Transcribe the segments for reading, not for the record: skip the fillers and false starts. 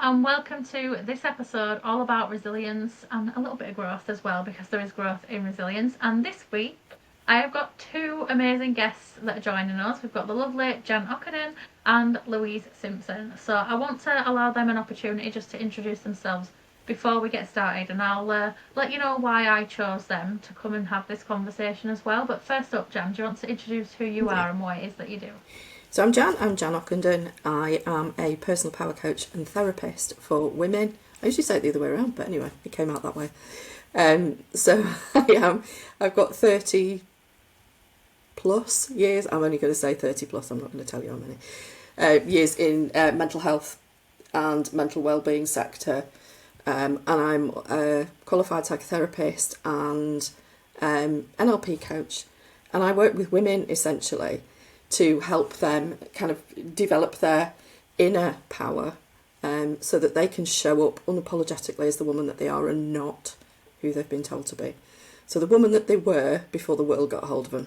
and welcome to this episode all about resilience and a little bit of growth as well, because there is growth in resilience. And this week I have got two amazing guests that are joining us. We've got the lovely Jan Ockendon and Louise Simpson. So I want to allow them an opportunity just to introduce themselves before we get started, and I'll let you know why I chose them to come and have this conversation as well. But first up, Jan, do you want to introduce who you are and what it is that you do? So I'm Jan Ockendon. I am a personal power coach and therapist for women. I usually say it the other way around, but anyway, it came out that way. So I've got 30 plus years. I'm only going to say 30 plus. I'm not going to tell you how many years in mental health and mental wellbeing sector. And I'm a qualified psychotherapist and NLP coach. And I work with women essentially to help them kind of develop their inner power, so that they can show up unapologetically as the woman that they are and not who they've been told to be. So the woman that they were before the world got hold of them.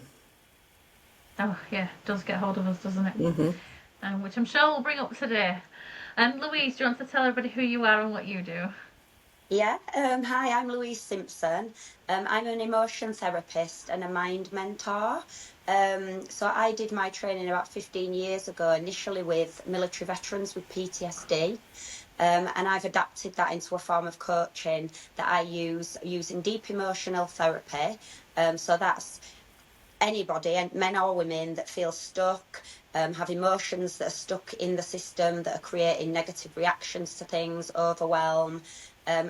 Oh yeah, it does get hold of us, doesn't it? Mm-hmm. Which I'm sure we'll bring up today. And Louise, do you want to tell everybody who you are and what you do? Yeah, hi, I'm Louise Simpson. I'm an emotion therapist and a mind mentor. So I did my training about 15 years ago, initially with military veterans with PTSD. And I've adapted that into a form of coaching that I use using deep emotional therapy. So that's anybody, and men or women, that feel stuck, have emotions that are stuck in the system, that are creating negative reactions to things, overwhelm.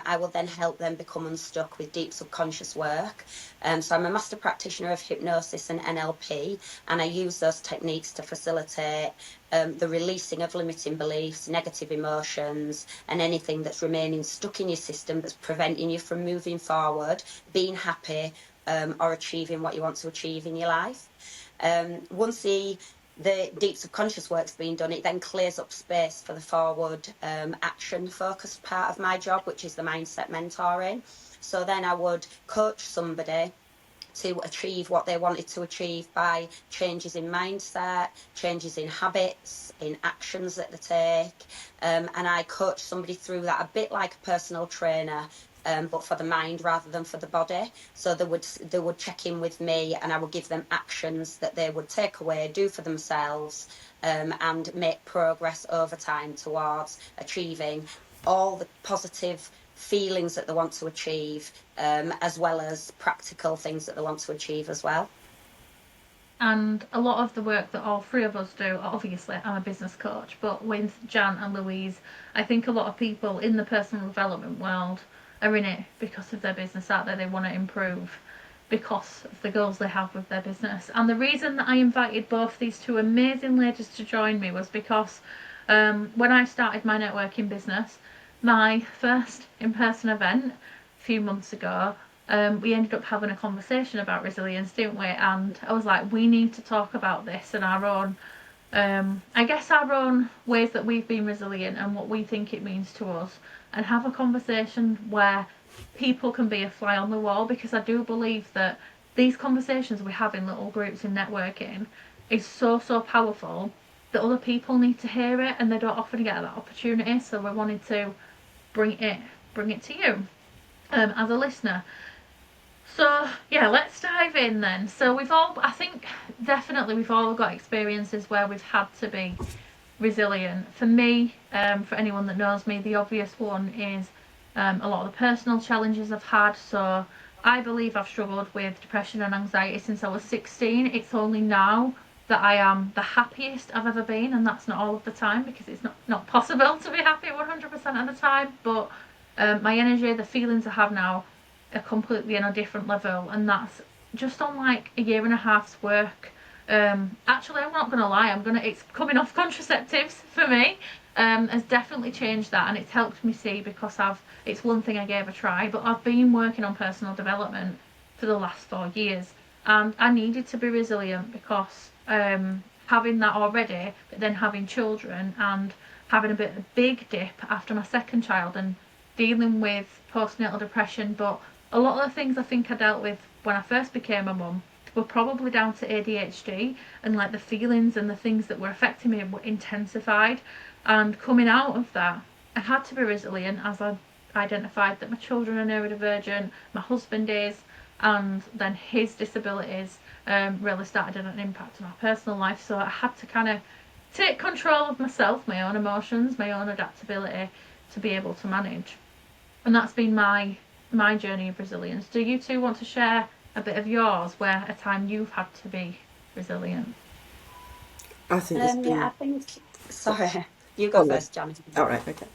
I will then help them become unstuck with deep subconscious work. So I'm a master practitioner of hypnosis and NLP, and I use those techniques to facilitate the releasing of limiting beliefs, negative emotions, and anything that's remaining stuck in your system that's preventing you from moving forward, being happy, or achieving what you want to achieve in your life. Once the deep subconscious work's been done, it then clears up space for the forward action focused part of my job, which is the mindset mentoring. So then I would coach somebody to achieve what they wanted to achieve by changes in mindset, changes in habits, in actions that they take. And I coach somebody through that a bit like a personal trainer, but for the mind rather than for the body. So they would check in with me, and I would give them actions that they would take away, do for themselves, and make progress over time towards achieving all the positive feelings that they want to achieve, as well as practical things that they want to achieve as well. And a lot of the work that all three of us do, obviously I'm a business coach, but with Jan and Louise, I think a lot of people in the personal development world are in it because of their business out there. They want to improve because of the goals they have with their business. And the reason that I invited both these two amazing ladies to join me was because when I started my networking business, my first in-person event a few months ago, we ended up having a conversation about resilience, didn't we? And I was like, we need to talk about this and our own, I guess, our own ways that we've been resilient and what we think it means to us, and have a conversation where people can be a fly on the wall, because I do believe that these conversations we have in little groups in networking is so powerful that other people need to hear it, and they don't often get that opportunity. So we wanted to bring it to you as a listener. So yeah, let's dive in then. So I think definitely we've all got experiences where we've had to be resilient. For me, for anyone that knows me, the obvious one is a lot of the personal challenges I've had. So I believe I've struggled with depression and anxiety since I was 16. It's only now that I am the happiest I've ever been, and that's not all of the time, because it's not possible to be happy 100% of the time. But my energy, the feelings I have now, are completely on a different level, and that's just on like a year and a half's work. Actually, I'm not gonna lie, it's coming off contraceptives for me, has definitely changed that, and it's helped me see, because it's one thing I gave a try, but I've been working on personal development for the last 4 years, and I needed to be resilient because having that already, but then having children and having a big dip after my second child, and dealing with postnatal depression. But a lot of the things I think I dealt with when I first became a mum were probably down to ADHD, and like the feelings and the things that were affecting me were intensified. And coming out of that, I had to be resilient as I identified that my children are neurodivergent, my husband is, and then his disabilities really started having an impact on our personal life. So I had to kind of take control of myself, my own emotions, my own adaptability to be able to manage. And that's been my journey of resilience. Do you two want to share a bit of yours, where a time you've had to be resilient? I think there's Yeah, I been. think. Oh, Sorry, you go go on then. first, Johnny. All right, okay.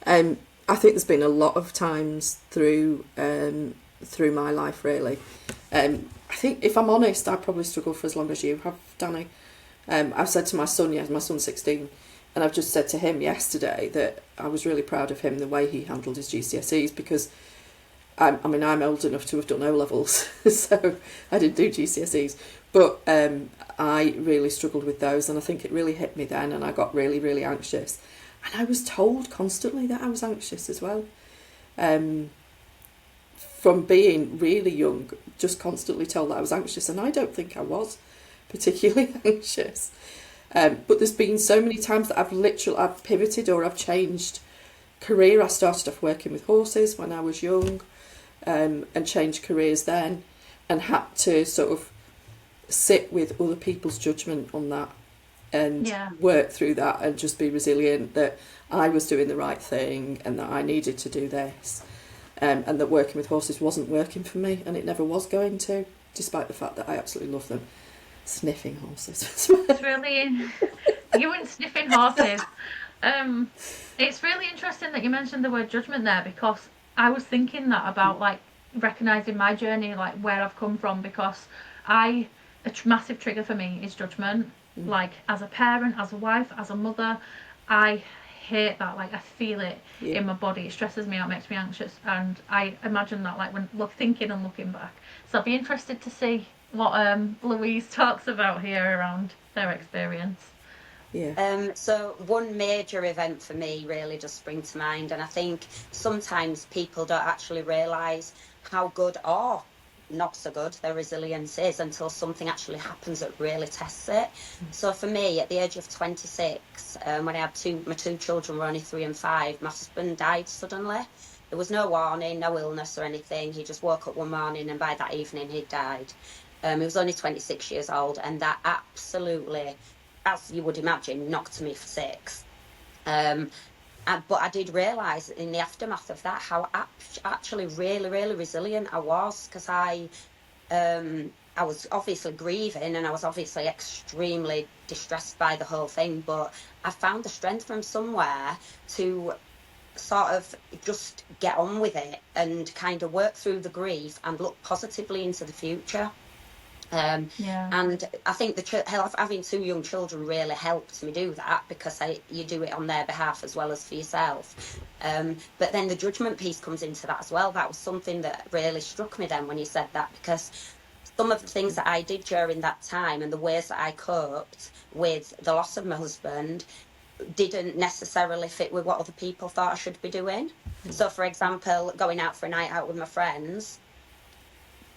I think there's been a lot of times through my life, really. I think, if I'm honest, I probably struggled for as long as you have, Danny. I've said to my son, yes, my son's 16, and I've just said to him yesterday that I was really proud of him, the way he handled his GCSEs, because I'm old enough to have done O levels, so I didn't do GCSEs, but I really struggled with those, and I think it really hit me then, and I got really, really anxious, and I was told constantly that I was anxious as well. Um, from being really young, just constantly told that I was anxious, and I don't think I was particularly anxious. But there's been so many times that I've pivoted or I've changed career. I started off working with horses when I was young, and changed careers then, and had to sort of sit with other people's judgment on that and Yeah. work through that and just be resilient that I was doing the right thing and that I needed to do this, and that working with horses wasn't working for me, and it never was going to, despite the fact that I absolutely love them. Sniffing horses. It's really you and sniffing horses. Um, it's really interesting that you mentioned the word judgment there, because I was thinking that about like recognizing my journey, like where I've come from, because I massive trigger for me is judgment. Like as a parent, as a wife, as a mother, I hate that. Like I feel it Yeah. in my body. It stresses me out, makes me anxious, and I imagine that like when thinking and looking back. So I'd be interested to see what Louise talks about here around their experience. Yeah. So one major event for me really does spring to mind, and I think sometimes people don't actually realise how good or not so good their resilience is until something actually happens that really tests it. So for me, at the age of 26, when I had my two children were only 3 and 5, my husband died suddenly. There was no warning, no illness or anything. He just woke up one morning, and by that evening he'd died. He was only 26 years old, and that absolutely, as you would imagine, knocked me for six. Um, but I did realise in the aftermath of that how actually really, really resilient I was, because I was obviously grieving, and I was obviously extremely distressed by the whole thing, but I found the strength from somewhere to sort of just get on with it and kind of work through the grief and look positively into the future. Um, Yeah. and I think having two young children really helped me do that, because you do it on their behalf as well as for yourself. But then the judgment piece comes into that as well. That was something that really struck me then when you said that, because some of the things that I did during that time and the ways that I coped with the loss of my husband didn't necessarily fit with what other people thought I should be doing. So, for example, going out for a night out with my friends,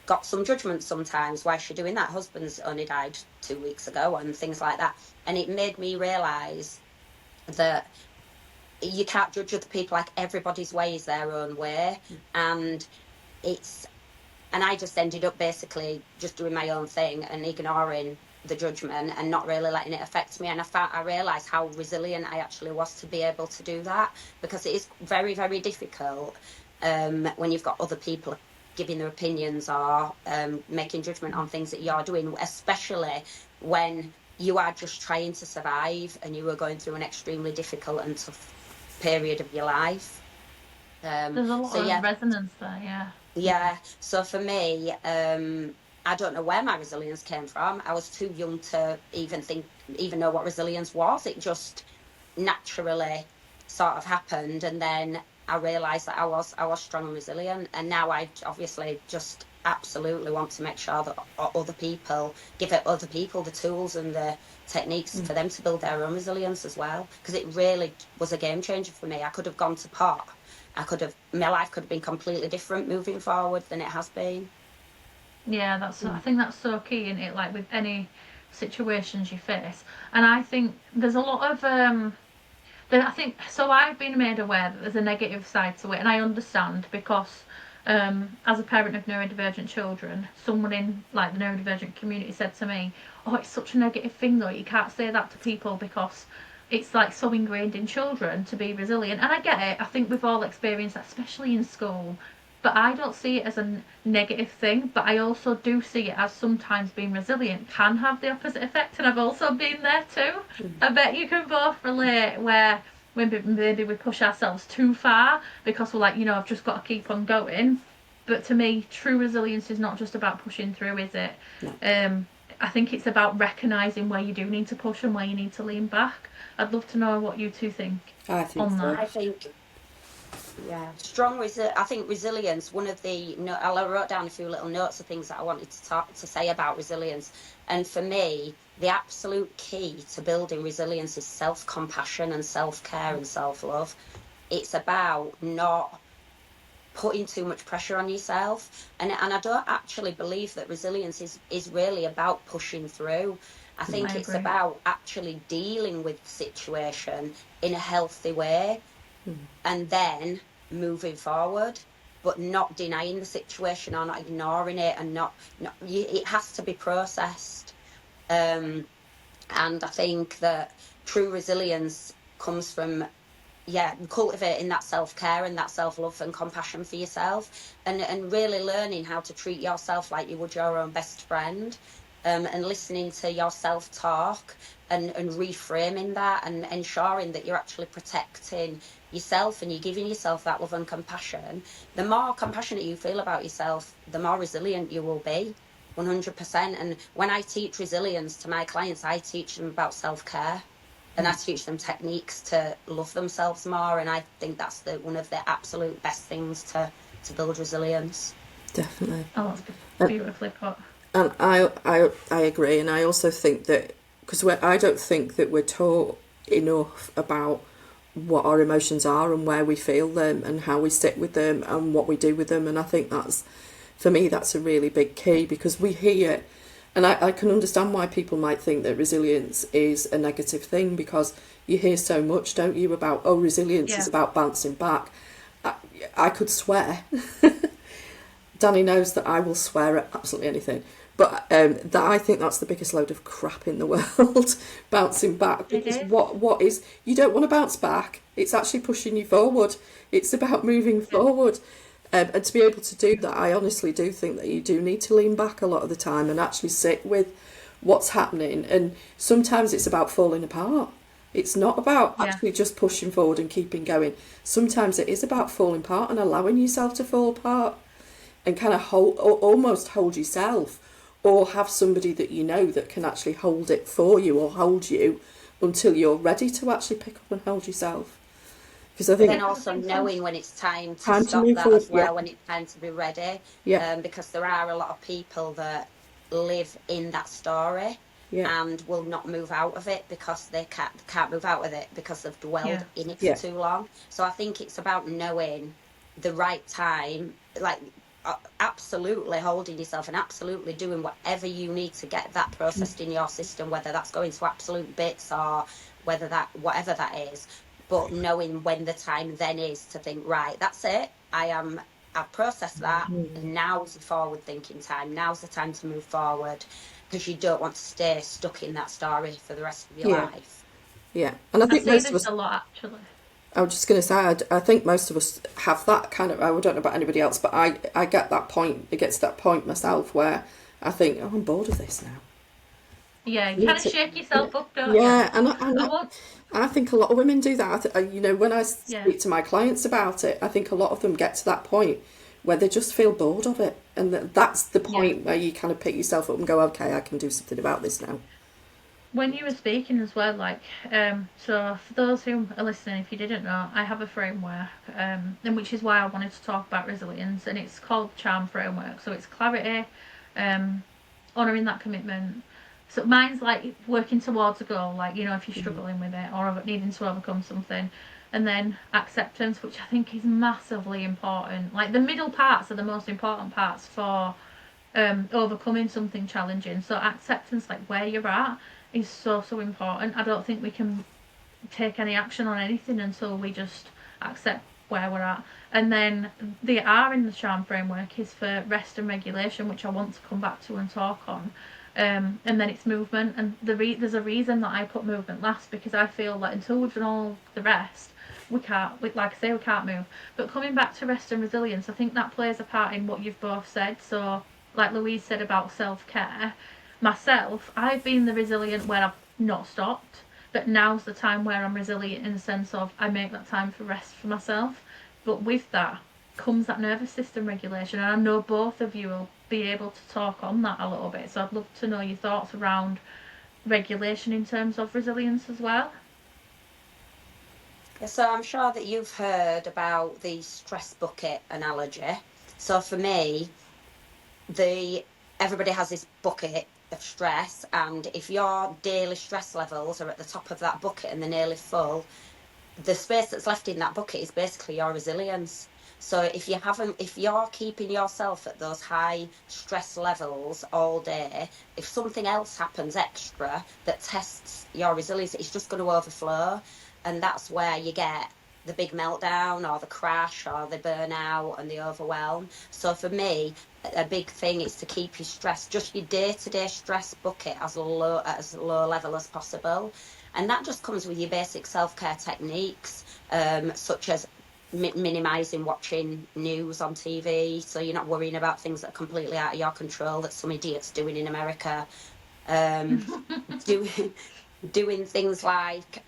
got some judgment sometimes. Why is she doing that? Husband's only died 2 weeks ago, and things like that. And it made me realise that you can't judge other people. Like, everybody's way is their own way. And it's, and I just ended up basically just doing my own thing and ignoring the judgment and not really letting it affect me. And I realised how resilient I actually was to be able to do that, because it is very, very difficult when you've got other people giving their opinions or making judgment on things that you're doing, especially when you are just trying to survive and you are going through an extremely difficult and tough period of your life. There's a So lot of yeah, resonance there, yeah. yeah. So for me, I don't know where my resilience came from. I was too young to even know what resilience was. It just naturally sort of happened, and then I realised that I was strong and resilient. And now I obviously just absolutely want to make sure that other people other people the tools and the techniques for them to build their own resilience as well. Because it really was a game changer for me. I could have gone to pot. My life could have been completely different moving forward than it has been. Yeah, I think that's so key in it, like with any situations you face. And I think there's a lot of I think so. I've been made aware that there's a negative side to it, and I understand because as a parent of neurodivergent children, someone in like the neurodivergent community said to me, "Oh, it's such a negative thing though. You can't say that to people because it's like so ingrained in children to be resilient." And I get it. I think we've all experienced that, especially in school. But I don't see it as a negative thing. But I also do see it as sometimes being resilient can have the opposite effect. And I've also been there too. I bet you can both relate where maybe we push ourselves too far because we're like, I've just got to keep on going. But to me, true resilience is not just about pushing through, is it? No, I think it's about recognising where you do need to push and where you need to lean back. I'd love to know what you two think I think on so. I that. think, yeah, I think resilience, one of the, no, I wrote down a few little notes of things that I wanted to say about resilience. And for me, the absolute key to building resilience is self-compassion and self-care and self-love. It's about not putting too much pressure on yourself. And I don't actually believe that resilience is really about pushing through. I think I it's agree. about actually dealing with the situation in a healthy way and then moving forward, but not denying the situation or not ignoring it, and not it has to be processed. um and I think that true resilience comes from, yeah, cultivating that self-care and that self-love and compassion for yourself, and really learning how to treat yourself like you would your own best friend, and listening to your self-talk, and reframing that, and ensuring that you're actually protecting yourself and you're giving yourself that love and compassion. The more compassionate you feel about yourself, the more resilient you will be. 100%. And when I teach resilience to my clients, I teach them about self-care, and I teach them techniques to love themselves more. And I think that's one of the absolute best things to build resilience. Definitely. Oh, that's And, beautifully put. and I agree. And I also think that, because I don't think that we're taught enough about what our emotions are and where we feel them and how we sit with them and what we do with them. And I think that's, for me, that's a really big key, because we hear, and I can understand why people might think that resilience is a negative thing, because you hear so much, don't you, about, oh, resilience is Yeah. about bouncing back. I, I could swear. Dani knows that I will swear at absolutely anything. But that, I think that's the biggest load of crap in the world, bouncing back. It Because is. what is, you don't want to bounce back. It's actually pushing you forward. It's about moving Yeah. forward. And to be able to do that, I honestly do think that you do need to lean back a lot of the time and actually sit with what's happening. And sometimes it's about falling apart. It's not about Yeah. actually just pushing forward and keeping going. Sometimes it is about falling apart and allowing yourself to fall apart, and kind of hold, or almost hold yourself, or have somebody that you know that can actually hold it for you or hold you until you're ready to actually pick up and hold yourself. Because I But Yeah, then think because I also think some. knowing when it's time to time to stop move that forward. as Yeah, well, when it's time to be ready. yeah, Because there are a lot of people that live in that story yeah, and will not move out of it because they can't move out of it because they've Yeah. dwelled in it for yeah, too long. So I think it's about knowing the right time, like, absolutely holding yourself and absolutely doing whatever you need to get that processed in your system, whether that's going to absolute bits or whether that, whatever that is. But knowing when the time then is to think, right, that's it, I've processed that, and now's the forward thinking time, now's the time to move forward, because you don't want to stay stuck in that story for the rest of your yeah, life. yeah. And I I think see most of this us, a lot actually. I was just going to say, I think most of us have that kind of, I don't know about anybody else, but I get that point, it gets to that point myself where I think, oh, I'm bored of this now. Yeah, you I need kind of to, shake yourself up, don't you? yeah, I want. I think a lot of women do that. You know, when I Yeah. speak to my clients about it, I think a lot of them get to that point where they just feel bored of it. And that's the Yeah. point where you kind of pick yourself up and go, okay, I can do something about this now. When you were speaking as well, like, so for those who are listening, if you didn't know, I have a framework, and which is why I wanted to talk about resilience, and it's called Charm Framework. So it's clarity, um, honouring that commitment. So mine's like working towards a goal, like, if you're Mm. struggling with it or needing to overcome something. And then acceptance, which I think is massively important. Like the middle parts are the most important parts for overcoming something challenging. So acceptance, like where you're at, is so important. I don't think we can take any action on anything until we just accept where we're at. And then the R in the charm framework is for rest and regulation, which I want to come back to and talk on. And then it's movement, and there's a reason that I put movement last, because I feel that until we've done all the rest, we can't, like I say, we can't move. But coming back to rest and resilience, I think that plays a part in what you've both said. So, like Louise said about self-care, myself, I've been the resilient where I've not stopped, but now's the time where I'm resilient in the sense of I make that time for rest for myself. But with that comes that nervous system regulation, and I know both of you will be able to talk on that a little bit. So I'd love to know your thoughts around regulation in terms of resilience as well. So I'm sure that you've heard about the stress bucket analogy. So for me, everybody has this bucket of stress, and if your daily stress levels are at the top of that bucket and they're nearly full, the space that's left in that bucket is basically your resilience. So if you're keeping yourself at those high stress levels all day, if something else happens extra that tests your resilience, it's just going to overflow. And that's where you get the big meltdown or the crash or the burnout and the overwhelm. So for me, a big thing is to keep your stress, just your day-to-day stress bucket as low level as possible. And that just comes with your basic self-care techniques, such as minimizing watching news on TV, so you're not worrying about things that are completely out of your control that some idiot's doing in America. Doing things like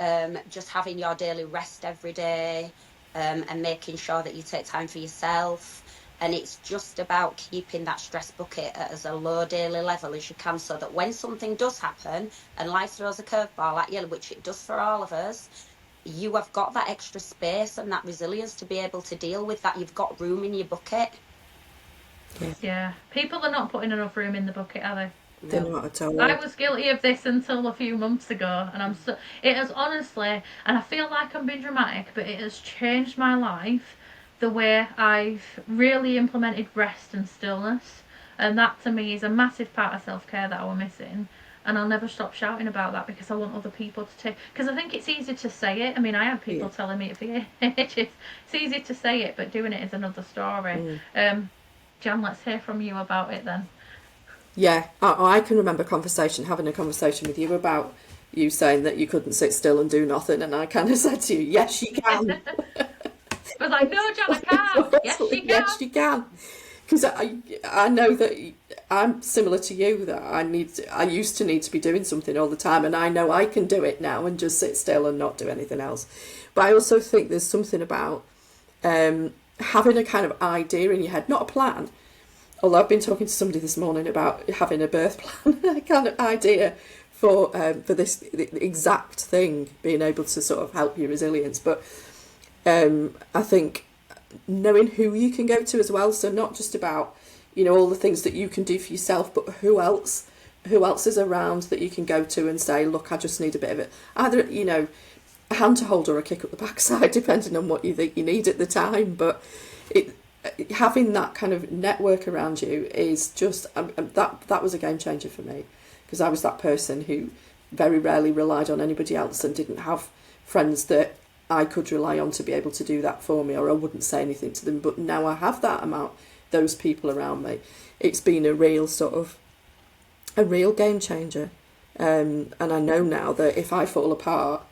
just having your daily rest every day, and making sure that you take time for yourself. And it's just about keeping that stress bucket at as a low daily level as you can, so that when something does happen and life throws a curveball at you, which it does for all of us, you have got that extra space and that resilience to be able to deal with that. You've got room in your bucket. Yeah, people are not putting enough room in the bucket, are they? They're not at all. I was guilty of this until a few months ago, and it has honestly, and I feel like I'm being dramatic, but it has changed my life, the way I've really implemented rest and stillness, and that to me is a massive part of self-care that I was missing. And I'll never stop shouting about that, because I want other people to take. Because I think it's easy to say it. I mean, I had people telling me it for ages. It's easy to say it, but doing it is another story. Jan, let's hear from you about it then. Yeah, I can remember having a conversation with you about you saying that you couldn't sit still and do nothing, and I kind of said to you, yes, you can. I was like, no, Jan, I can't. Yes, she can. Yes, you can. Because I know that I'm similar to you, that I used to need to be doing something all the time, and I know I can do it now and just sit still and not do anything else. But I also think there's something about having a kind of idea in your head, not a plan. Although I've been talking to somebody this morning about having a birth plan, a kind of idea for this the exact thing, being able to sort of help your resilience. But I think knowing who you can go to as well, so not just about all the things that you can do for yourself, but who else is around that you can go to and say, look, I just need a bit of it, either a hand to hold or a kick up the backside, depending on what you think you need at the time. But having that kind of network around you is just that was a game changer for me, because I was that person who very rarely relied on anybody else and didn't have friends that I could rely on to be able to do that for me, or I wouldn't say anything to them. But now I have that amount, those people around me. It's been a real game changer. And I know now that if I fall apart,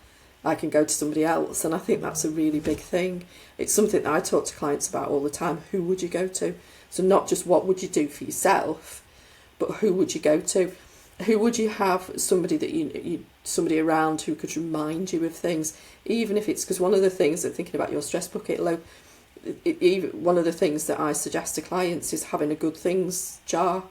I can go to somebody else, and I think that's a really big thing. It's something that I talk to clients about all the time. Who would you go to? So not just what would you do for yourself, but who would you go to? Who would you have somebody that somebody around who could remind you of things, even if it's, because one of the things that, thinking about your stress bucket, one of the things that I suggest to clients is having a good things jar,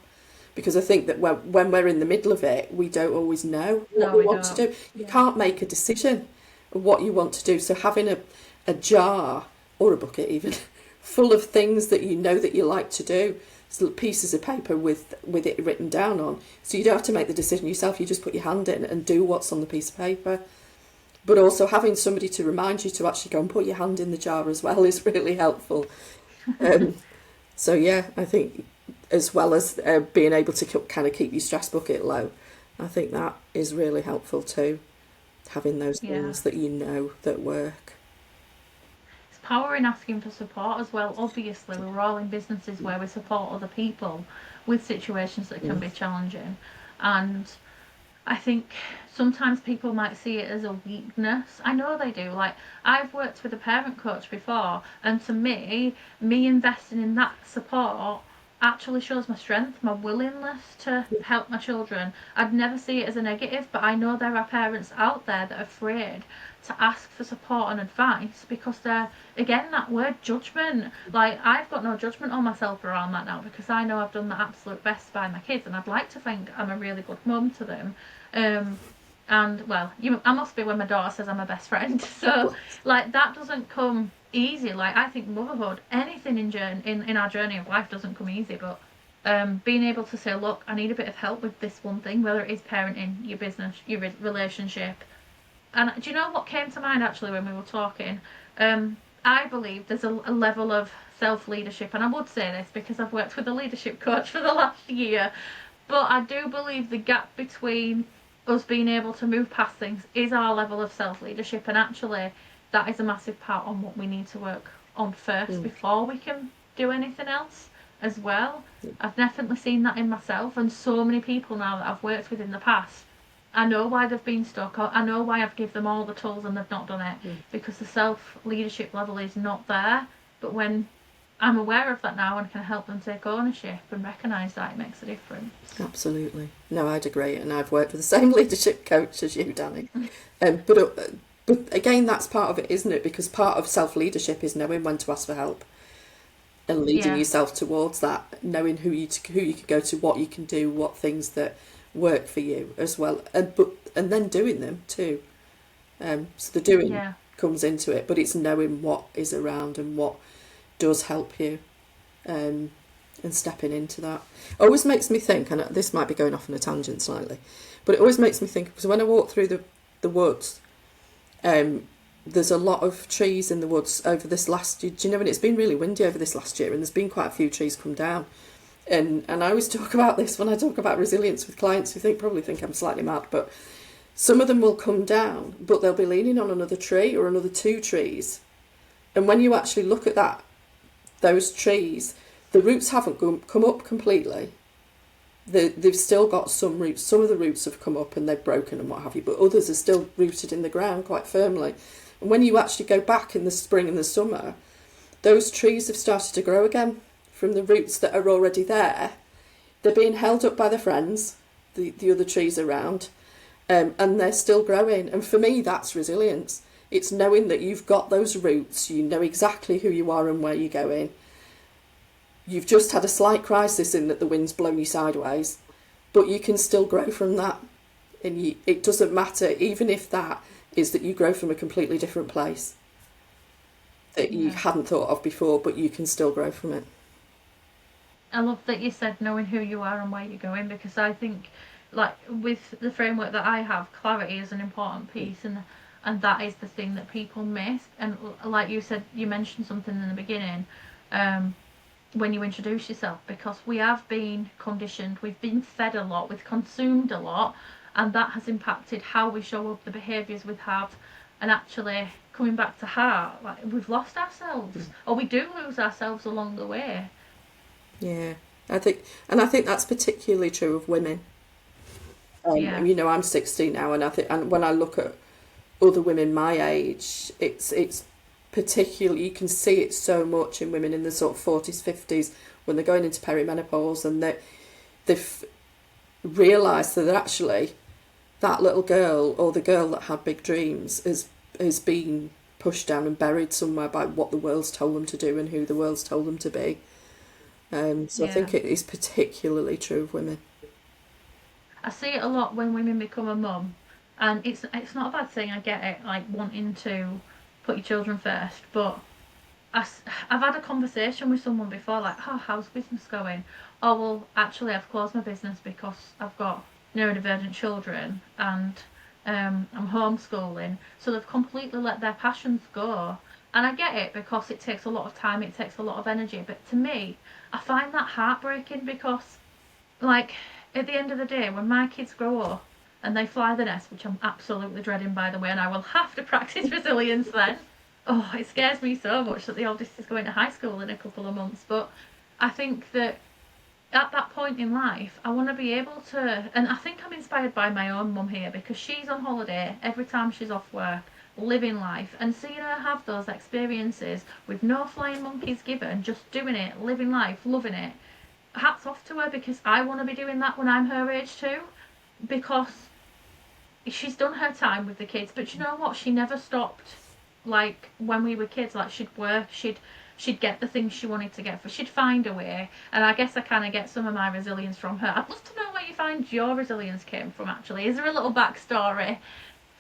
because I think that when we're in the middle of it, we don't always know what we want to do. You can't make a decision of what you want to do. So having a jar, or a bucket even, full of things that you know that you like to do, little pieces of paper with it written down on, so you don't have to make the decision yourself. You just put your hand in and do what's on the piece of paper. But also having somebody to remind you to actually go and put your hand in the jar as well is really helpful. So yeah, I think as well as being able to kind of keep your stress bucket low, I think that is really helpful too. having those Yeah. things that you know that work. It's power in asking for support as well. Obviously, we're all in businesses where we support other people with situations that can Mm. be challenging. And I think sometimes people might see it as a weakness. I know they do. Like, I've worked with a parent coach before, and to me investing in that support actually shows my strength, my willingness to help my children. I'd never see it as a negative, but I know there are parents out there that are afraid to ask for support and advice because they're, again, that word judgment. Like, I've got no judgment on myself around that now because I know I've done the absolute best by my kids, and I'd like to think I'm a really good mum to them. um, and well, I must be when my daughter says I'm her best friend. So, like, that doesn't come easy. Like, I think motherhood, anything in our journey of life doesn't come easy. But being able to say, look, I need a bit of help with this one thing, whether it is parenting, your business, your relationship. And do you know what came to mind actually when we were talking? I believe there's a level of self leadership, and I would say this because I've worked with a leadership coach for the last year, but I do believe the gap between us being able to move past things is our level of self leadership, and actually, that is a massive part on what we need to work on first Mm. before we can do anything else as well. I've definitely seen that in myself, and so many people now that I've worked with in the past. I know why they've been stuck. I know why I've given them all the tools and they've not done it Mm. because the self leadership level is not there. But when I'm aware of that now and can help them take ownership and recognise that, it makes a difference. Absolutely. No, I'd agree. And I've worked with the same leadership coach as you, Dani. But again, that's part of it, isn't it? Because part of self leadership is knowing when to ask for help and leading Yeah, yourself towards that, knowing who you can go to, what you can do, what things that work for you as well, and then doing them too. So the doing yeah, comes into it, but it's knowing what is around and what does help you, um, and stepping into that. Always makes me think, and this might be going off on a tangent slightly, but it always makes me think because when I walk through the woods, um, there's a lot of trees in the woods over this last year. Do you know, and it's been really windy over this last year, and there's been quite a few trees come down. And I always talk about this when I talk about resilience with clients who probably think I'm slightly mad, but some of them will come down, but they'll be leaning on another tree or another two trees. And when you actually look at those trees, the roots haven't come up completely. They've still got some roots. Some of the roots have come up and they've broken and what have you, but others are still rooted in the ground quite firmly. And when you actually go back in the spring and the summer, those trees have started to grow again from the roots that are already there. They're being held up by their friends, the other trees around, and they're still growing. And for me, that's resilience. It's knowing that you've got those roots, you know exactly who you are and where you're going. You've just had a slight crisis in that the wind's blown you sideways, but you can still grow from that. And it doesn't matter, even if that is that you grow from a completely different place that you yeah. hadn't thought of before, but you can still grow from it. I love that you said knowing who you are and where you're going because I think, like, with the framework that I have, clarity is an important piece, and that is the thing that people miss. And like you said, you mentioned something in the beginning, um, when you introduce yourself, because we have been conditioned, we've been fed a lot, we've consumed a lot, and that has impacted how we show up, the behaviours we have, and actually coming back to heart, like we've lost ourselves, or we do lose ourselves along the way. Yeah, I think that's particularly true of women. Yeah, You know, I'm 60 now, and and when I look at other women my age, it's particularly, you can see it so much in women in the sort of 40s, 50s when they're going into perimenopause, and they've realised that actually that little girl or the girl that had big dreams has been pushed down and buried somewhere by what the world's told them to do and who the world's told them to be. So I yeah. think it is particularly true of women. I see it a lot when women become a mum, and it's not a bad thing. I get it, like wanting to put your children first, but I've had a conversation with someone before, like, oh, how's business going? Oh, well, actually, I've closed my business because I've got neurodivergent children and I'm homeschooling. So they've completely let their passions go. And I get it because it takes a lot of time, it takes a lot of energy. But to me, I find that heartbreaking because, like, at the end of the day, when my kids grow up and they fly the nest, which I'm absolutely dreading, by the way, and I will have to practice resilience then. Oh, it scares me so much that the oldest is going to high school in a couple of months. But I think that at that point in life, I want to be able to, and I think I'm inspired by my own mum here because she's on holiday every time she's off work, living life, and seeing her have those experiences with no flying monkeys given, just doing it, living life, loving it. Hats off to her because I want to be doing that when I'm her age too. Because she's done her time with the kids, but you know what? She never stopped. Like when we were kids, like she'd work, she'd get the things she wanted to get for. She'd find a way, and I guess I kind of get some of my resilience from her. I'd love to know where you find your resilience came from. Actually, is there a little backstory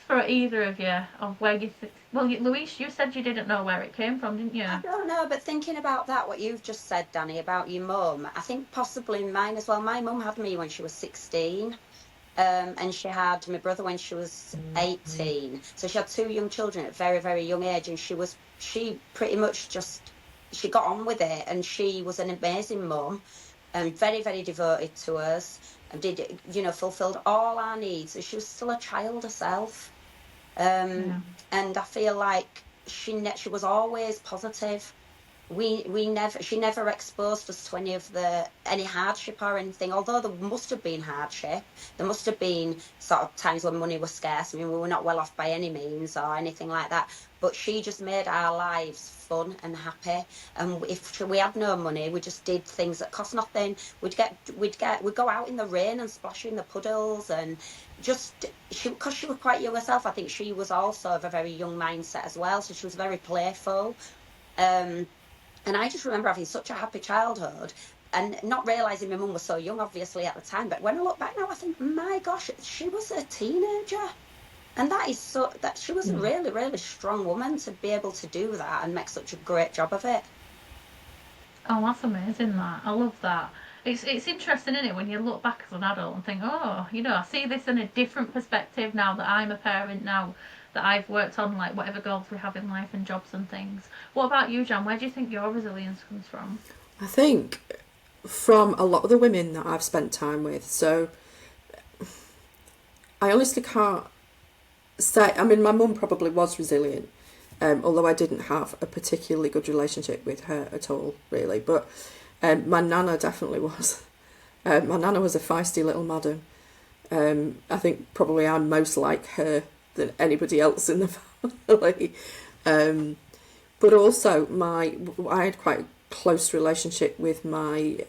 for either of you of where you? Well, Louise, you said you didn't know where it came from, didn't you? I don't know, but thinking about that, what you've just said, Dani, about your mum, I think possibly mine as well. My mum had me when she was 16. And she had my brother when she was 18. So she had two young children at a very, very young age, and she pretty much just, she got on with it, and she was an amazing mum and very, very devoted to us, and did, fulfilled all our needs. And she was still a child herself. Yeah. And I feel like she was always positive. We never she never exposed us to any hardship or anything, although there must have been hardship. There must have been sort of times when money was scarce. I mean, we were not well off by any means or anything like that, but she just made our lives fun and happy. And if we had no money, we just did things that cost nothing. We'd go out in the rain and splash in the puddles, and just because she was quite young herself, I think she was also of a very young mindset as well, so she was very playful. um and I just remember having such a happy childhood and not realizing my mum was so young, obviously, at the time. But when I look back now, I think, my gosh, she was a teenager. And that she was a really, really strong woman to be able to do that and make such a great job of it. Oh, that's amazing. That I love that. It's interesting, isn't it, when you look back as an adult and think, oh, I see this in a different perspective now that I'm a parent now that I've worked on like whatever goals we have in life and jobs and things. What about you, Jan? Where do you think your resilience comes from? I think from a lot of the women that I've spent time with. So I honestly can't say. I mean, my mum probably was resilient, although I didn't have a particularly good relationship with her at all, really. But my nana definitely was. My nana was a feisty little madam. I think probably I'm most like her than anybody else in the family. But also, I had quite a close relationship with my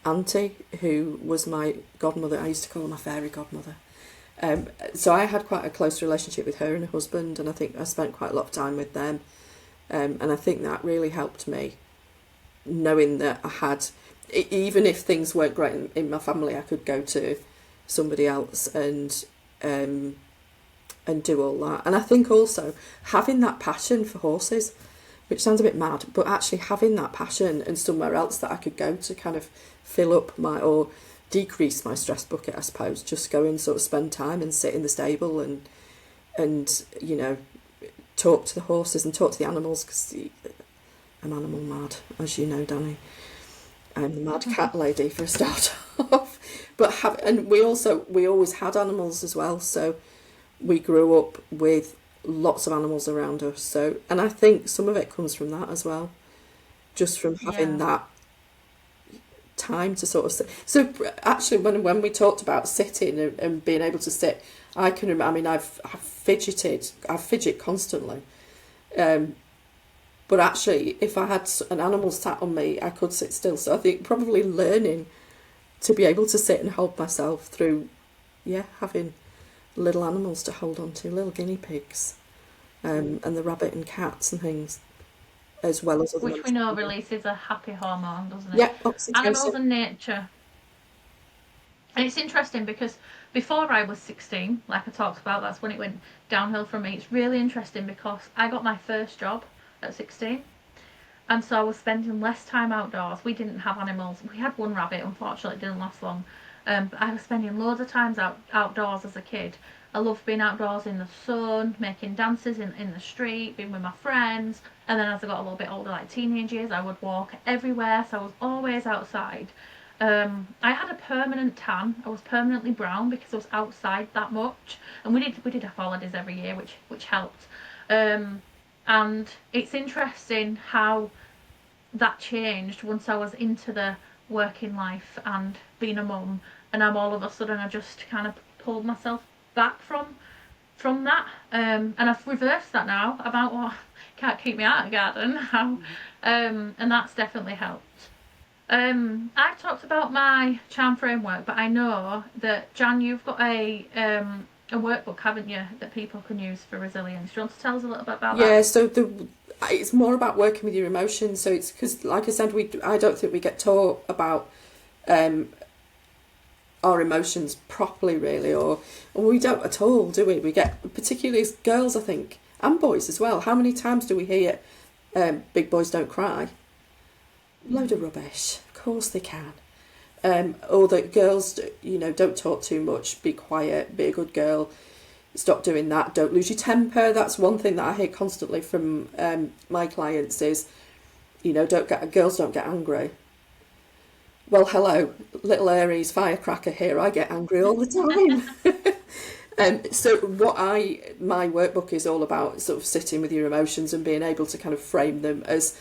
auntie, who was my godmother. I used to call her my fairy godmother. So I had quite a close relationship with her and her husband, and I think I spent quite a lot of time with them. And I think that really helped me, knowing that I had, even if things weren't great in my family, I could go to somebody else and do all that. And I think also having that passion for horses, which sounds a bit mad, but actually having that passion and somewhere else that I could go to kind of fill up or decrease my stress bucket, I suppose. Just go and sort of spend time and sit in the stable and talk to the horses and talk to the animals, because I'm animal mad, as you know, Dani. I'm the mad cat lady for a start off. And we always had animals as well, so we grew up with lots of animals around us. So, and I think some of it comes from that as well, just from having Yeah. that time to sort of sit. So actually, when we talked about sitting and being able to sit, I can remember. I mean, I've fidgeted. I fidget constantly. But actually, if I had an animal sat on me, I could sit still. So I think probably learning to be able to sit and hold myself through, having little animals to hold on to, little guinea pigs, and the rabbit and cats and things, as well as other Which we members of know the family. releases a happy hormone, doesn't it? Yeah, Animals oxytocin. and nature. And it's interesting because before I was 16, like I talked about, that's when it went downhill for me. It's really interesting because I got my first job at 16. And so I was spending less time outdoors. We didn't have animals. We had one rabbit, unfortunately, it didn't last long. But I was spending loads of times outdoors as a kid. I loved being outdoors in the sun, making dances in the street, being with my friends. And then as I got a little bit older, like teenage years, I would walk everywhere. So I was always outside. I had a permanent tan. I was permanently brown because I was outside that much, and we did have holidays every year, which helped. Um, and it's interesting how that changed once I was into the working life and being a mum, and I'm all of a sudden I just kind of pulled myself back from that, and I've reversed that now. About what can't keep me out of the garden now, and that's definitely helped. I've talked about my charm framework, but I know that Jan, you've got a workbook, haven't you, that people can use for resilience. Do you want to tell us a little bit about that? Yeah, so it's more about working with your emotions. So it's because, like I said, I don't think we get taught about um, our emotions properly, really, or we don't at all, do we? We get, particularly as girls, I think, and boys as well. How many times do we hear big boys don't cry? Load of rubbish. Of course they can. Or that girls, don't talk too much, be quiet, be a good girl, stop doing that, don't lose your temper. That's one thing that I hear constantly from my clients is, girls don't get angry. Well, hello, little Aries firecracker here. I get angry all the time. So my workbook is all about sort of sitting with your emotions and being able to kind of frame them as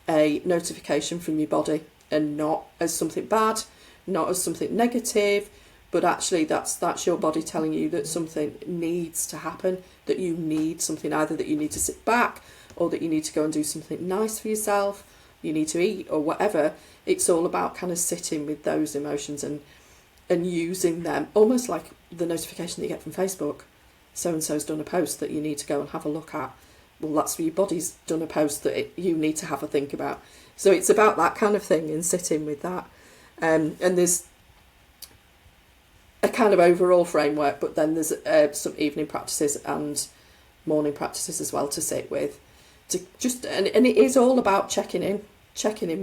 a notification from your body and not as something bad, not as something negative, but actually that's your body telling you that something needs to happen, that you need something, either that you need to sit back or that you need to go and do something nice for yourself, you need to eat or whatever. It's all about kind of sitting with those emotions and using them almost like the notification that you get from Facebook. So and so's done a post that you need to go and have a look at. Well, that's your body's done a post that you need to have a think about. So it's about that kind of thing and sitting with that. And there's a kind of overall framework, but then there's some evening practices and morning practices as well to sit with. And it is all about checking in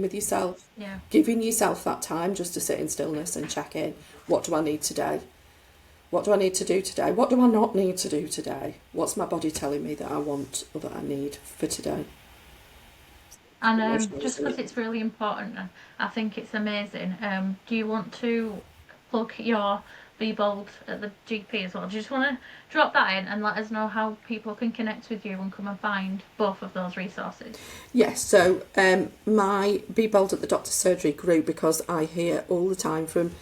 with yourself, Yeah. giving yourself that time just to sit in stillness and check in. What do I need today? What do I need to do today? What do I not need to do today? What's my body telling me that I want or that I need for today? And Emotional just because resilience. it's really important, and I think it's amazing. Do you want to plug your Be Bold at the GP as well? Do you just want to drop that in and let us know how people can connect with you and come and find both of those resources? Yes, so my Be Bold at the Doctor's Surgery grew because I hear all the time from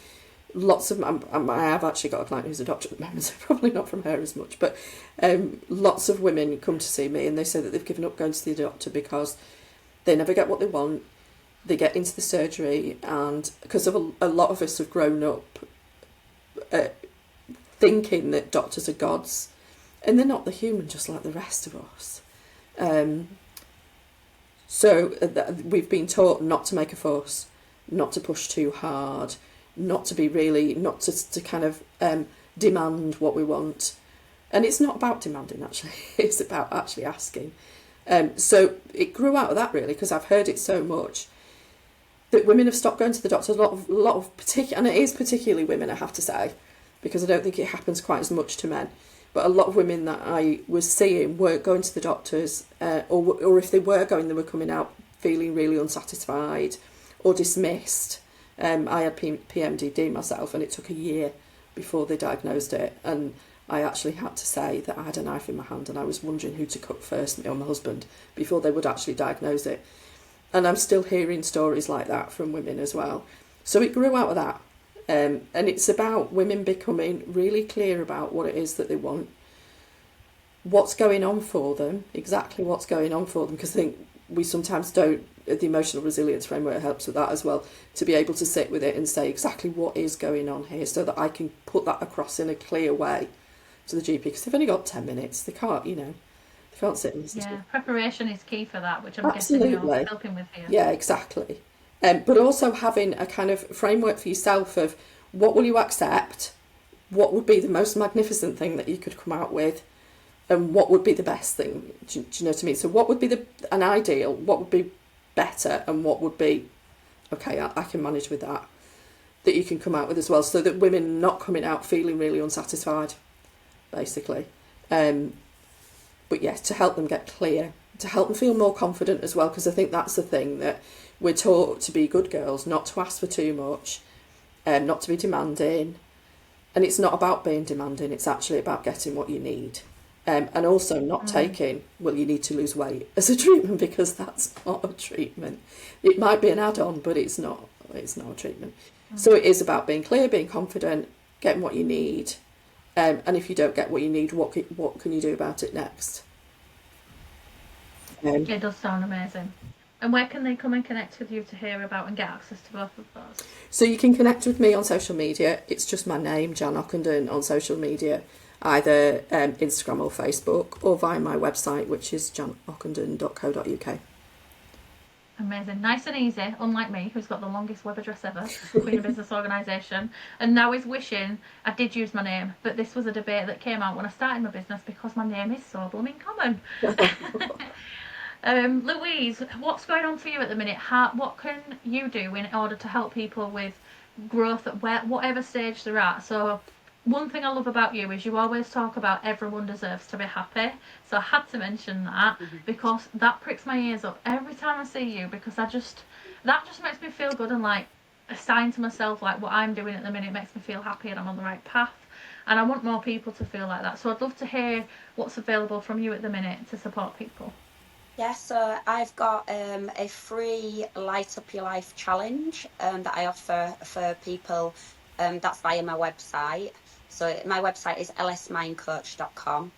lots of, I have actually got a client who's a doctor at the moment, so probably not from her as much, but lots of women come to see me and they say that they've given up going to the doctor because they never get what they want. They get into the surgery, and because of a lot of us have grown up thinking that doctors are gods, and they're not. They're human just like the rest of us. We've been taught not to make a fuss, not to push too hard, not to kind of demand what we want. And it's not about demanding, actually. It's about actually asking. So it grew out of that, really, because I've heard it so much that women have stopped going to the doctor. A lot of particular, and it is particularly women, I have to say, because I don't think it happens quite as much to men. But a lot of women that I was seeing weren't going to the doctors, or if they were going, they were coming out feeling really unsatisfied or dismissed. I had PMDD myself, and it took a year before they diagnosed it, and I actually had to say that I had a knife in my hand and I was wondering who to cut first, me or my husband, before they would actually diagnose it. And I'm still hearing stories like that from women as well. So it grew out of that. And it's about women becoming really clear about what it is that they want, what's going on for them, exactly what's going on for them, because I think we sometimes don't, the emotional resilience framework helps with that as well, to be able to sit with it and say exactly what is going on here so that I can put that across in a clear way to the GP, because they've only got 10 minutes, they can't, they can't sit and listen to Yeah, it. preparation is key for that, which I'm guessing Absolutely. you're helping with here. Yeah, exactly. But also having a kind of framework for yourself of what will you accept, what would be the most magnificent thing that you could come out with, and what would be the best thing. Do you know what I mean? So what would be an ideal, what would be better, and what would be, okay, I can manage with that you can come out with as well, so that women are not coming out feeling really unsatisfied, basically. But yes, to help them get clear, to help them feel more confident as well, because I think that's the thing, that we're taught to be good girls, not to ask for too much, not to be demanding. And it's not about being demanding, it's actually about getting what you need. And also not taking, well, you need to lose weight as a treatment, because that's not a treatment. It might be an add-on, but it's not a treatment. So it is about being clear, being confident, getting what you need. And if you don't get what you need, what can you do about it next? It does sound amazing. And where can they come and connect with you to hear about and get access to both of those? So you can connect with me on social media. It's just my name, Jan Ockendon, on social media, either Instagram or Facebook, or via my website, which is janockendon.co.uk. Amazing. Nice and easy, unlike me, who's got the longest web address ever, Queen of Business Organisation, and now is wishing I did use my name, but this was a debate that came out when I started my business because my name is so blooming common. Louise, what's going on for you at the minute? What can you do in order to help people with growth at whatever stage they're at? So one thing I love about you is you always talk about everyone deserves to be happy. So I had to mention that because that pricks my ears up every time I see you, because that just makes me feel good, and like a sign to myself like what I'm doing at the minute makes me feel happy and I'm on the right path. And I want more people to feel like that. So I'd love to hear what's available from you at the minute to support people. Yeah, so I've got a free Light Up Your Life challenge that I offer for people. That's via my website. So my website is lsmindcoach.com.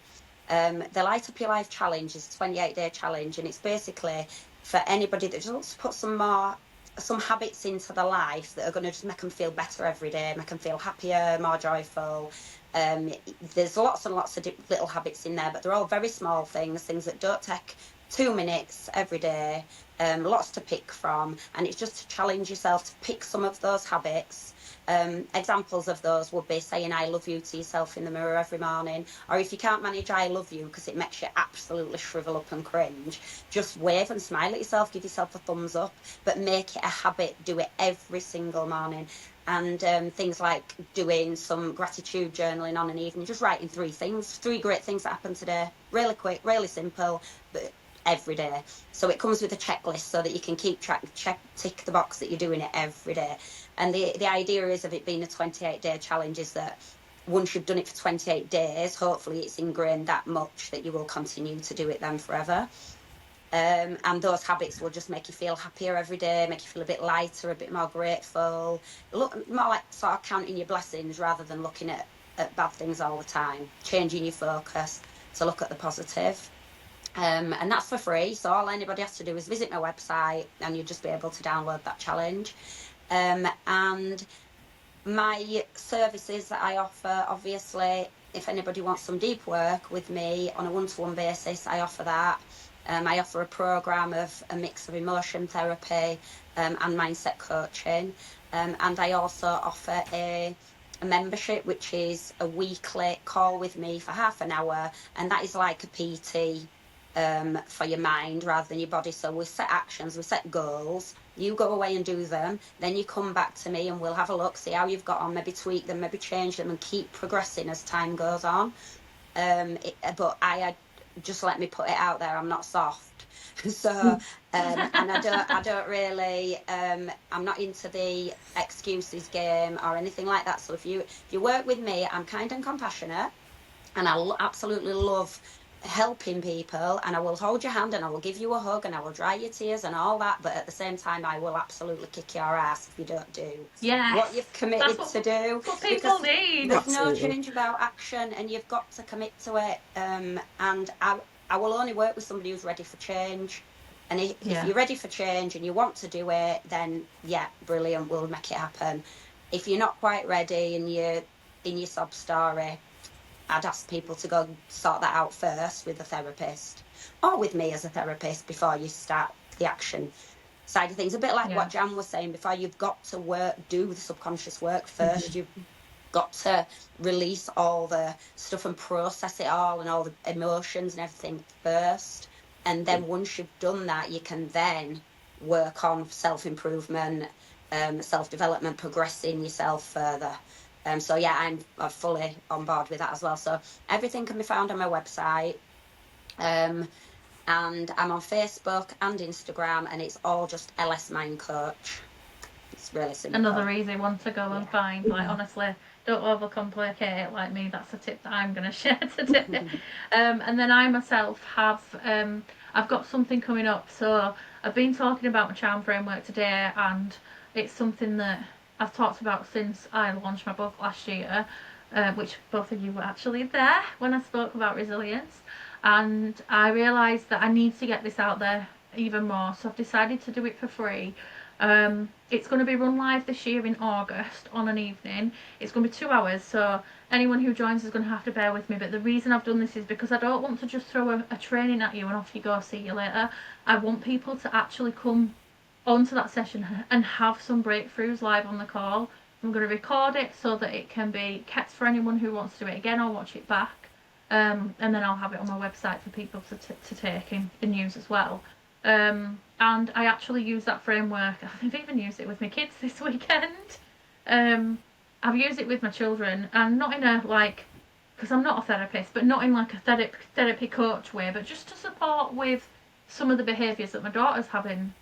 The Light Up Your Life challenge is a 28-day challenge, and it's basically for anybody that just wants to put some habits into their life that are going to just make them feel better every day, make them feel happier, more joyful. There's lots and lots of little habits in there, but they're all very small things that don't take 2 minutes every day, lots to pick from, and it's just to challenge yourself to pick some of those habits. Examples of those would be saying I love you to yourself in the mirror every morning, or if you can't manage I love you because it makes you absolutely shrivel up and cringe, just wave and smile at yourself, give yourself a thumbs up, but make it a habit, do it every single morning. And things like doing some gratitude journaling on an evening, just writing 3 great things that happened today, really quick, really simple, but every day. So it comes with a checklist so that you can keep track, tick the box that you're doing it every day. And the idea is of it being a 28-day challenge is that once you've done it for 28 days, hopefully it's ingrained that much that you will continue to do it then forever. And those habits will just make you feel happier every day, make you feel a bit lighter, a bit more grateful, look more like sort of counting your blessings rather than looking at bad things all the time, changing your focus to look at the positive. And that's for free, so all anybody has to do is visit my website and you'll just be able to download that challenge. And my services that I offer, obviously, if anybody wants some deep work with me on a one-to-one basis, I offer that. I offer a programme of a mix of emotion therapy and mindset coaching. And I also offer a membership, which is a weekly call with me for half an hour, and that is like a PT for your mind rather than your body. So we set actions, we set goals, you go away and do them, then you come back to me and we'll have a look, see how you've got on, maybe tweak them, maybe change them, and keep progressing as time goes on. But I just let me put it out there, I'm not soft. So and I don't really I'm not into the excuses game or anything like that. So if you work with me, I'm kind and compassionate, and I absolutely love helping people, and I will hold your hand and I will give you a hug and I will dry your tears and all that, but at the same time I will absolutely kick your ass if you don't do what you've committed to do. That's what people need. There's no change without action, and you've got to commit to it. And I will only work with somebody who's ready for change. And if you're ready for change and you want to do it, then yeah, brilliant, we'll make it happen. If you're not quite ready and you're in your sob story, I'd ask people to go sort that out first with a therapist or with me as a therapist before you start the action side of things. A bit like what Jan was saying before, you've got to do the subconscious work first. You've got to release all the stuff and process it all and all the emotions and everything first. And then once you've done that, you can then work on self-improvement, self-development, progressing yourself further. So yeah, I'm fully on board with that as well. So everything can be found on my website. And I'm on Facebook and Instagram, and it's all just LS Mind Coach. It's really simple. Another easy one to go and find. Like, Yeah. honestly, don't overcomplicate it like me. That's a tip that I'm going to share today. And then I myself have, I've got something coming up. So I've been talking about my charm framework today, and it's something that I've talked about since I launched my book last year, which both of you were actually there when I spoke about resilience. And I realised that I need to get this out there even more. So I've decided to do it for free. It's going to be run live this year in August on an evening. It's going to be 2 hours, so anyone who joins is going to have to bear with me. But the reason I've done this is because I don't want to just throw a training at you and off you go, see you later. I want people to actually come onto that session and have some breakthroughs live on the call. I'm going to record it so that it can be kept for anyone who wants to do it again or watch it back. And then I'll have it on my website for people to take in use as well. And I actually use that framework. I've even used it with my kids this weekend. Um, I've used it with my children, and not in a like, because I'm not a therapist, but not in like a therapy coach way, but just to support with some of the behaviours that my daughter's having.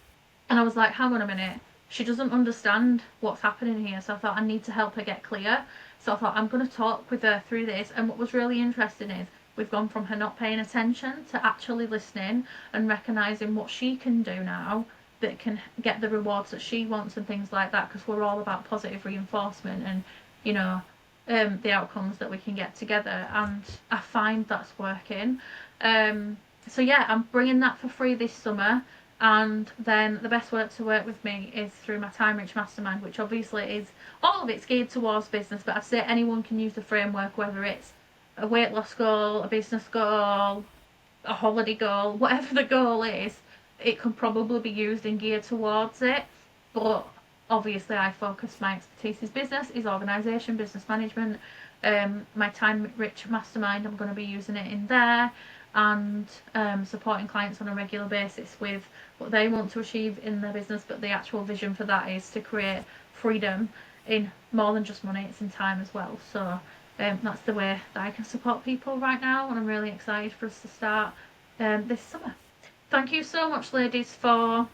And I was like, hang on a minute, she doesn't understand what's happening here, so I thought I need to help her get clear. So I thought I'm going to talk with her through this. And what was really interesting is we've gone from her not paying attention to actually listening and recognising what she can do now that can get the rewards that she wants and things like that, because we're all about positive reinforcement and, you know, the outcomes that we can get together. And I find that's working. So yeah, I'm bringing that for free this summer. And then the best way to work with me is through my Time Rich Mastermind, which obviously is all of it's geared towards business, but I'd say anyone can use the framework, whether it's a weight loss goal, a business goal, a holiday goal, whatever the goal is, it can probably be used and geared towards it. But obviously, I focus, my expertise is business, is organisation, business management. My Time Rich Mastermind, I'm going to be using it in there, and supporting clients on a regular basis with what they want to achieve in their business. But the actual vision for that is to create freedom in more than just money, it's in time as well. So that's the way that I can support people right now, and I'm really excited for us to start this summer. Thank you so much, ladies, for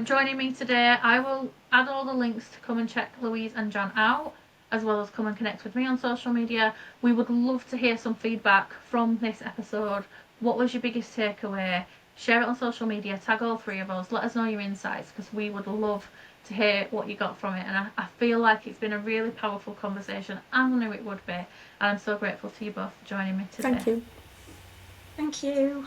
joining me today. I will add all the links to come and check Louise and Jan out, as well as come and connect with me on social media. We would love to hear some feedback from this episode. What was your biggest takeaway? Share it on social media, tag all three of us, let us know your insights, because we would love to hear what you got from it. And I feel like it's been a really powerful conversation. I knew it would be, and I'm so grateful to you both for joining me today. Thank you. Thank you.